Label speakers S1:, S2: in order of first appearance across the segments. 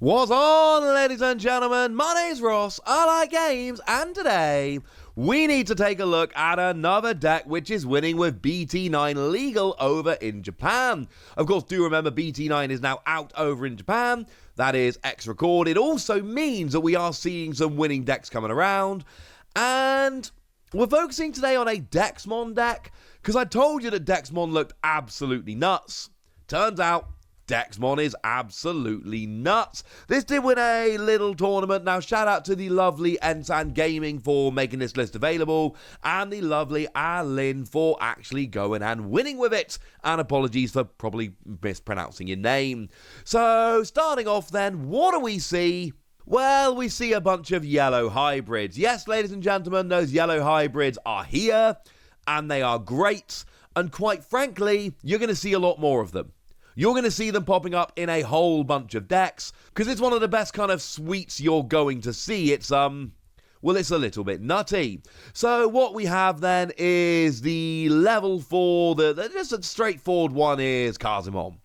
S1: What's on, ladies and gentlemen? My name's Ross, I like games, and today we need to take a look at another deck which is winning with BT9 legal over in Japan. Of course, do remember BT9 is now out over in Japan. That is X record. It also means that we are seeing some winning decks coming around. And we're focusing today on a Dexmon deck, because I told you that Dexmon looked absolutely nuts. Turns out, Dexmon is absolutely nuts. This did win a little tournament. Now, shout out to the lovely Ensan Gaming for making this list available, and the lovely Alin for actually going and winning with it. And apologies for probably mispronouncing your name. So, starting off then, what do we see? Well, we see a bunch of yellow hybrids. Yes, ladies and gentlemen, those yellow hybrids are here, and they are great. And quite frankly, you're going to see a lot more of them. You're going to see them popping up in a whole bunch of decks, because it's one of the best kind of suites you're going to see. It's, well, it's a little bit nutty. So what we have then is the level 4, just a straightforward one is Kazumon.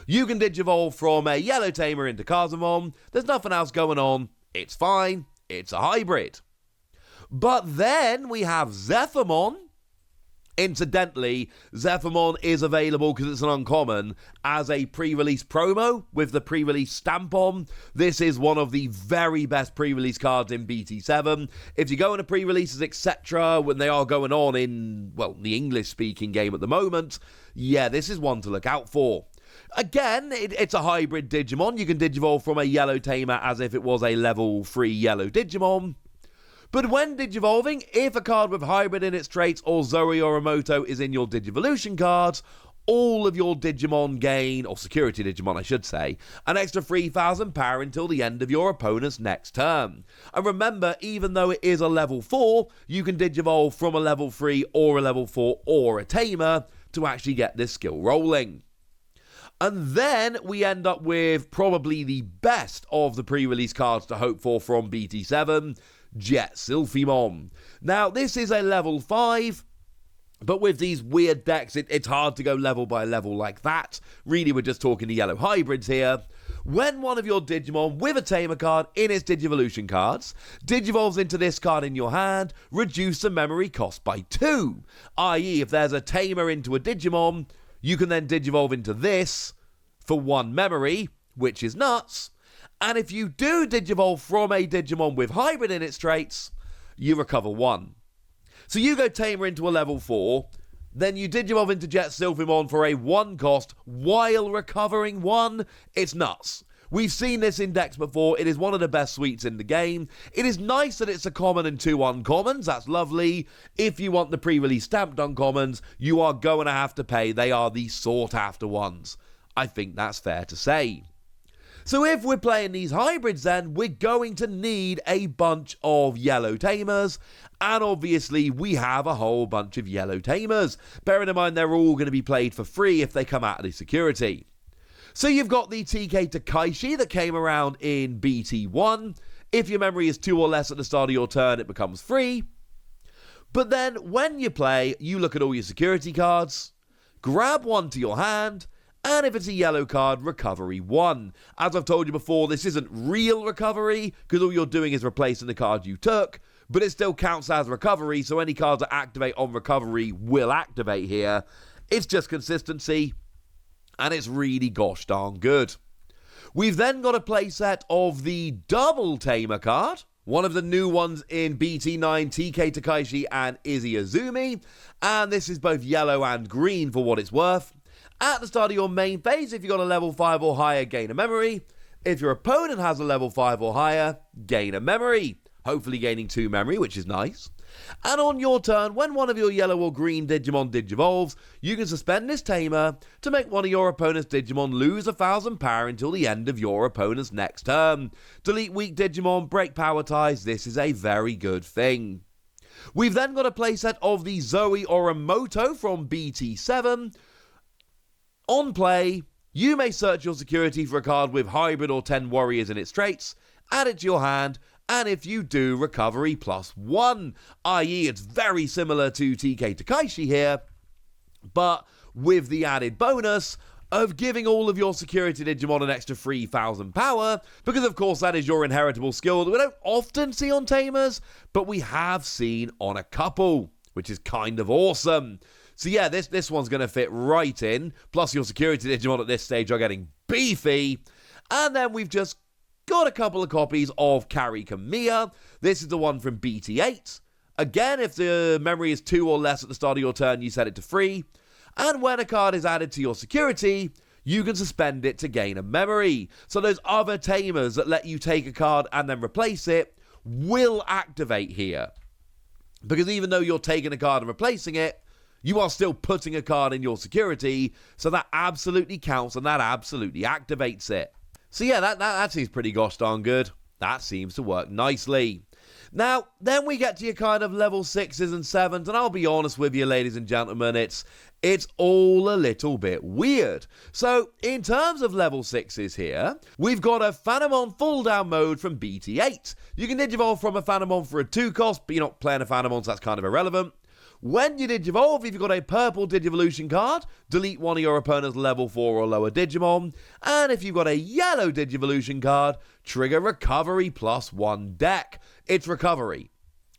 S1: You can Digivolve from a yellow tamer into Kazumon. There's nothing else going on. It's fine. It's a hybrid. But then we have Zephyrmon. Incidentally, Zephyrmon is available because it's an uncommon as a pre-release promo with the pre-release stamp on. This is one of the very best pre-release cards in BT7. If you go into pre-releases, etc., when they are going on in, well, the English-speaking game at the moment, yeah, this is one to look out for. Again, it's a hybrid Digimon. You can Digivolve from a yellow tamer as if it was a level 3 yellow Digimon. But when Digivolving, if a card with hybrid in its traits or Zoe or Emoto is in your Digivolution cards, all of your Digimon gain, or security Digimon I should say, an extra 3,000 power until the end of your opponent's next turn. And remember, even though it is a level 4, you can Digivolve from a level 3 or a level 4 or a tamer to actually get this skill rolling. And then we end up with probably the best of the pre-release cards to hope for from BT7, Jet Sylphimon. Now, this is a level 5, but with these weird decks, it's hard to go level by level like that. Really, we're just talking the yellow hybrids here. When one of your Digimon with a tamer card in its Digivolution cards Digivolves into this card in your hand, reduce the memory cost by 2. I.e., if there's a tamer into a Digimon, you can then Digivolve into this for 1 memory, which is nuts. And if you do Digivolve from a Digimon with hybrid in its traits, you recover 1. So you go tamer into a level 4, then you Digivolve into Jet Sylphimon for a 1 cost while recovering 1. It's nuts. We've seen this in decks before. It is one of the best suites in the game. It is nice that it's a common and 2 uncommons. That's lovely. If you want the pre-release stamped uncommons, you are going to have to pay. They are the sought after ones. I think that's fair to say. So if we're playing these hybrids then, we're going to need a bunch of yellow tamers, and obviously we have a whole bunch of yellow tamers. Bearing in mind they're all going to be played for free if they come out of the security. So you've got the TK Takaishi that came around in BT1. If your memory is 2 or less at the start of your turn, it becomes free. But then when you play, you look at all your security cards, grab one to your hand, and if it's a yellow card, recovery 1. As I've told you before, this isn't real recovery, because all you're doing is replacing the card you took, but it still counts as recovery, so any cards that activate on recovery will activate here. It's just consistency, and it's really gosh darn good. We've then got a playset of the double tamer card, one of the new ones in BT9, TK Takaishi and Izzy Azumi, and this is both yellow and green for what it's worth. At the start of your main phase, if you've got a level 5 or higher, gain a memory. If your opponent has a level 5 or higher, gain a memory. Hopefully gaining 2 memory, which is nice. And on your turn, when one of your yellow or green Digimon Digivolves, you can suspend this tamer to make one of your opponent's Digimon lose 1,000 power until the end of your opponent's next turn. Delete weak Digimon, break power ties. This is a very good thing. We've then got a playset of the Zoe or Emoto from BT7. On play, you may search your security for a card with hybrid or 10 warriors in its traits, add it to your hand, and if you do, recovery +1, i.e. it's very similar to TK Takaishi here, but with the added bonus of giving all of your security Digimon an extra 3,000 power, because of course that is your inheritable skill that we don't often see on Tamers, but we have seen on a couple, which is kind of awesome. So yeah, this one's going to fit right in, plus your security Digimon at this stage are getting beefy, and then we've just got a couple of copies of Kari Kamiya. This is the one from BT8. Again, if the memory is 2 or less at the start of your turn, you set it to 3. And when a card is added to your security, you can suspend it to gain a memory. So those other tamers that let you take a card and then replace it will activate here. Because even though you're taking a card and replacing it, you are still putting a card in your security, so that absolutely counts and that absolutely activates it. So yeah, that seems pretty gosh darn good. That seems to work nicely. Now, then we get to your kind of level 6s and 7s, and I'll be honest with you, ladies and gentlemen, it's all a little bit weird. So, in terms of level 6s here, we've got a Phanamon full down mode from BT8. You can Digivolve from a Phanamon for a 2 cost, but you're not playing a Phanamon, so that's kind of irrelevant. When you Digivolve, if you've got a purple Digivolution card, delete one of your opponent's level 4 or lower Digimon. And if you've got a yellow Digivolution card, trigger Recovery +1 deck. It's Recovery.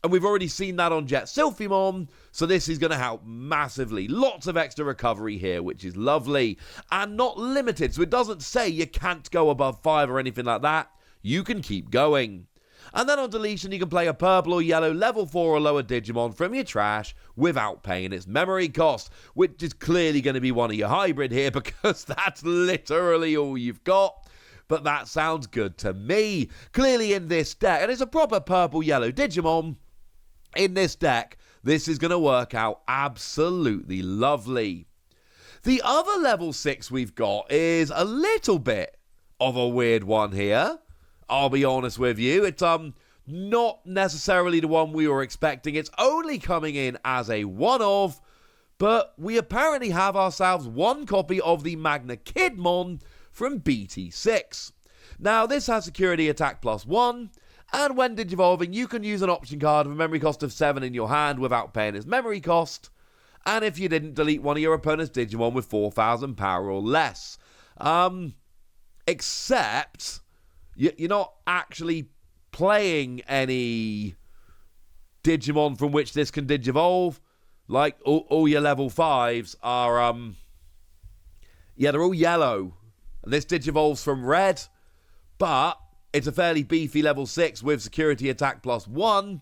S1: And we've already seen that on Jet Sylphimon, so this is going to help massively. Lots of extra recovery here, which is lovely. And not limited, so it doesn't say you can't go above 5 or anything like that. You can keep going. And then on deletion, you can play a purple or yellow level 4 or lower Digimon from your trash without paying its memory cost, which is clearly going to be one of your hybrid here because that's literally all you've got. But that sounds good to me. Clearly in this deck, and it's a proper purple-yellow Digimon, in this deck, this is going to work out absolutely lovely. The other level 6 we've got is a little bit of a weird one here. I'll be honest with you. It's not necessarily the one we were expecting. It's only coming in as a one-of, but we apparently have ourselves one copy of the Magna Kidmon from BT6. Now, this has security attack +1, and when Digivolving, you can use an option card with a memory cost of 7 in your hand without paying its memory cost, and if you didn't, delete one of your opponent's Digimon with 4,000 power or less. Except you're not actually playing any Digimon from which this can Digivolve. Like, all your level 5s are, they're all yellow. And this Digivolves from red, but it's a fairly beefy level 6 with security attack +1.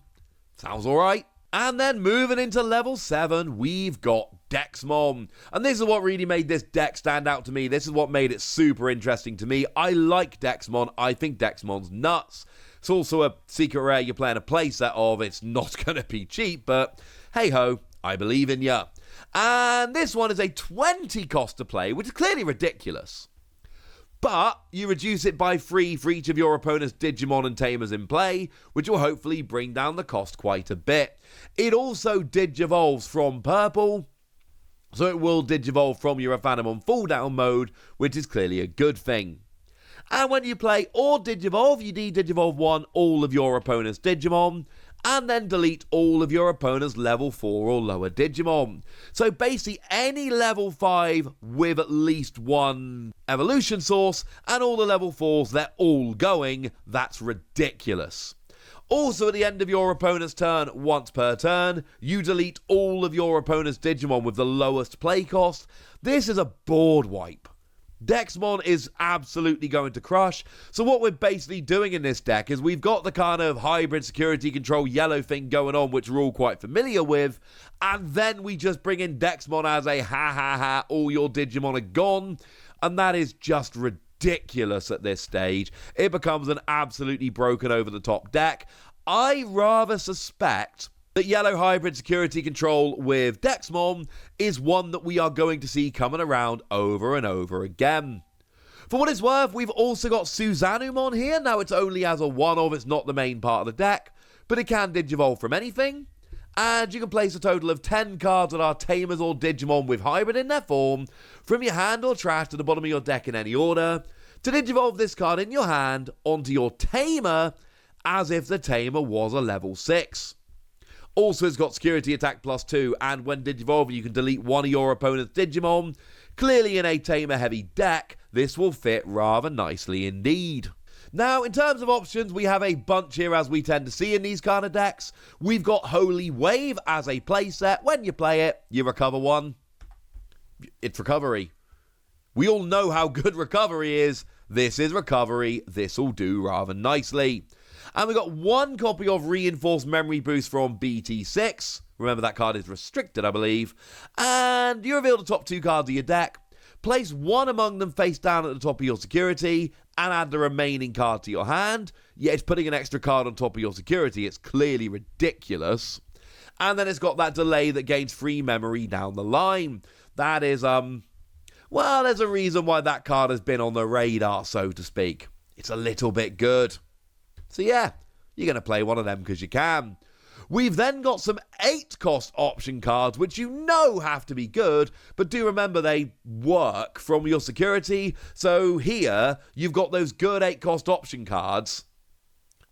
S1: Sounds alright. And then moving into level 7, we've got Dexmon. And this is what really made this deck stand out to me. This is what made it super interesting to me. I like Dexmon. I think Dexmon's nuts. It's also a secret rare you're playing a playset of. It's not going to be cheap, but hey-ho, I believe in ya. And this one is a 20 cost to play, which is clearly ridiculous. But you reduce it by 3 for each of your opponent's Digimon and Tamers in play, which will hopefully bring down the cost quite a bit. It also Digivolves from purple, so it will Digivolve from your Phanamon full down mode, which is clearly a good thing. And when you play or Digivolve, you de-Digivolve one all of your opponent's Digimon, and then delete all of your opponent's level 4 or lower Digimon. So basically any level 5 with at least one evolution source, and all the level 4s, they're all going. That's ridiculous. Also, at the end of your opponent's turn, once per turn, you delete all of your opponent's Digimon with the lowest play cost. This is a board wipe. Dexmon is absolutely going to crush. So what we're basically doing in this deck is we've got the kind of hybrid security control yellow thing going on, which we're all quite familiar with, and then we just bring in Dexmon as a ha, all your Digimon are gone, and that is just ridiculous at this stage. It becomes an absolutely broken over the top deck. I rather suspect that yellow hybrid security control with Dexmon is one that we are going to see coming around over and over again. For what it's worth, we've also got Susanumon here. Now, it's only as a one-of, it's not the main part of the deck, but it can Digivolve from anything. And you can place a total of 10 cards that are Tamers or Digimon with hybrid in their form from your hand or trash to the bottom of your deck in any order to Digivolve this card in your hand onto your Tamer as if the Tamer was a level 6. Also, it's got security attack +2, and when Digivolving, you can delete one of your opponent's Digimon, Clearly in a Tamer heavy deck, this will fit rather nicely indeed. Now, in terms of options, we have a bunch here as we tend to see in these kind of decks. We've got Holy Wave as a playset. When you play it, you recover 1. It's recovery. We all know how good recovery is. This is recovery. This will do rather nicely. And we've got 1 copy of Reinforced Memory Boost from BT6. Remember, that card is restricted, I believe. And you reveal the top 2 cards of your deck. Place 1 among them face down at the top of your security and add the remaining card to your hand. Yeah, it's putting an extra card on top of your security. It's clearly ridiculous. And then it's got that delay that gains free memory down the line. That is, well, there's a reason why that card has been on the radar, so to speak. It's a little bit good. So yeah, you're going to play one of them because you can. We've then got some 8-cost option cards, which you know have to be good, but do remember they work from your security. So here, you've got those good 8-cost option cards,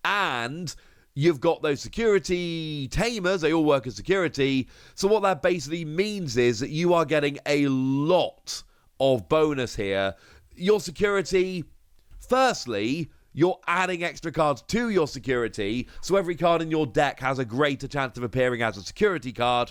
S1: and you've got those security tamers. They all work as security. So what that basically means is that you are getting a lot of bonus here. Your security, firstly, you're adding extra cards to your security, so every card in your deck has a greater chance of appearing as a security card.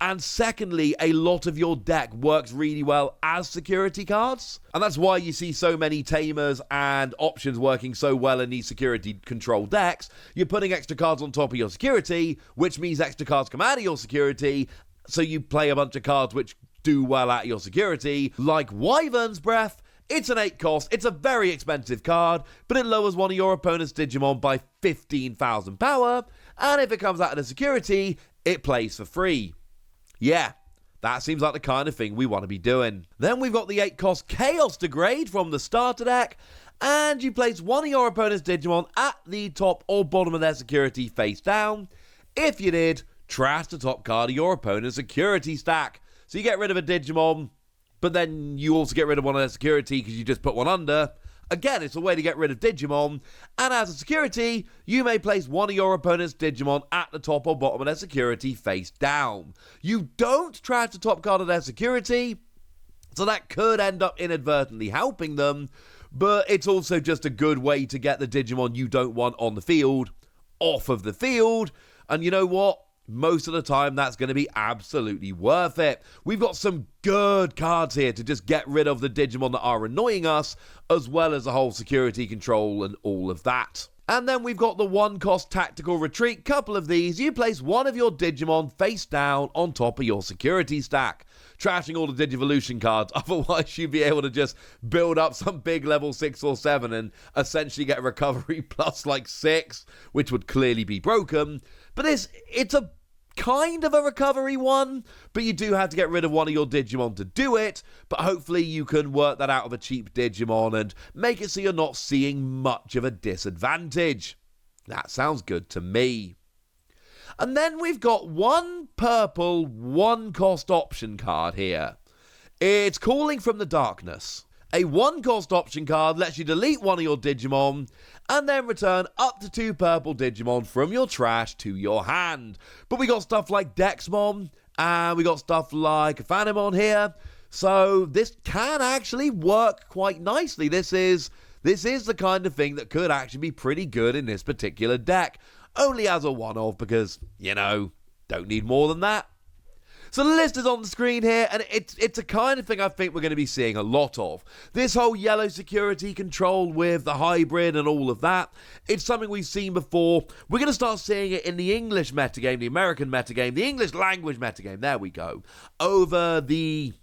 S1: And secondly, a lot of your deck works really well as security cards. And that's why you see so many tamers and options working so well in these security control decks. You're putting extra cards on top of your security, which means extra cards come out of your security, so you play a bunch of cards which do well at your security, like Wyvern's Breath. It's an 8 cost, it's a very expensive card, but it lowers one of your opponent's Digimon by 15,000 power, and if it comes out of the security, it plays for free. Yeah, that seems like the kind of thing we want to be doing. Then we've got the 8 cost Chaos Degrade from the starter deck, and you place one of your opponent's Digimon at the top or bottom of their security face down. If you did, trash the top card of your opponent's security stack. So you get rid of a Digimon, but then you also get rid of one of their security because you just put one under. Again, it's a way to get rid of Digimon. And as a security, you may place one of your opponent's Digimon at the top or bottom of their security face down. You don't trash the top card of their security, so that could end up inadvertently helping them, but it's also just a good way to get the Digimon you don't want on the field off of the field. And you know what? Most of the time, that's going to be absolutely worth it. We've got some good cards here to just get rid of the Digimon that are annoying us, as well as the whole security control and all of that. And then we've got the 1-cost Tactical Retreat. Couple of these. You place one of your Digimon face down on top of your security stack, trashing all the Digivolution cards. Otherwise, you'd be able to just build up some big level 6 or 7 and essentially get recovery plus like 6, which would clearly be broken. But it's a kind of a recovery one, but you do have to get rid of one of your Digimon to do it, but hopefully you can work that out of a cheap Digimon and make it so you're not seeing much of a disadvantage. That sounds good to me. And then we've got 1 purple 1-cost option card here. It's Calling from the Darkness. A 1-cost option card lets you delete one of your Digimon and then return up to 2 purple Digimon from your trash to your hand. But we got stuff like Dexmon, and we got stuff like Phantomon here, so this can actually work quite nicely. This is the kind of thing that could actually be pretty good in this particular deck, only as a one-off because, you know, don't need more than that. So the list is on the screen here, and it's a kind of thing I think we're going to be seeing a lot of. This whole yellow security control with the hybrid and all of that, it's something we've seen before. We're going to start seeing it in the English metagame, the American metagame, the English language metagame, there we go, over the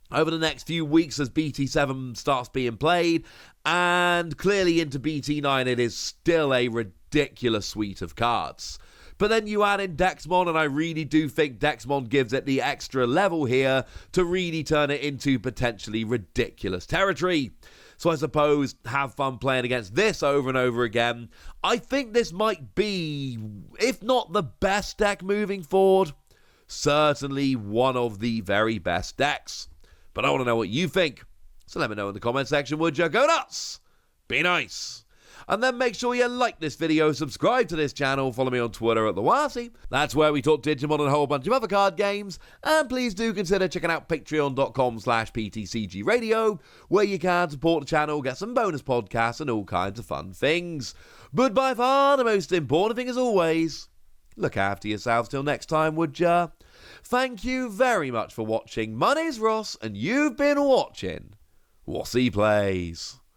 S1: next few weeks as BT7 starts being played, and clearly into BT9 it is still a ridiculous suite of cards. But then you add in Dexmon, and I really do think Dexmon gives it the extra level here to really turn it into potentially ridiculous territory. So I suppose have fun playing against this over and over again. I think this might be, if not the best deck moving forward, certainly one of the very best decks. But I want to know what you think. So let me know in the comment section, would you? Go nuts! Be nice! And then make sure you like this video, subscribe to this channel, follow me on Twitter at the Wossy. That's where we talk Digimon and a whole bunch of other card games. And please do consider checking out patreon.com/PTCG Radio, where you can support the channel, get some bonus podcasts and all kinds of fun things. But by far the most important thing as always, look after yourselves till next time, would ya? Thank you very much for watching. My name's Ross, and you've been watching Wossy Plays.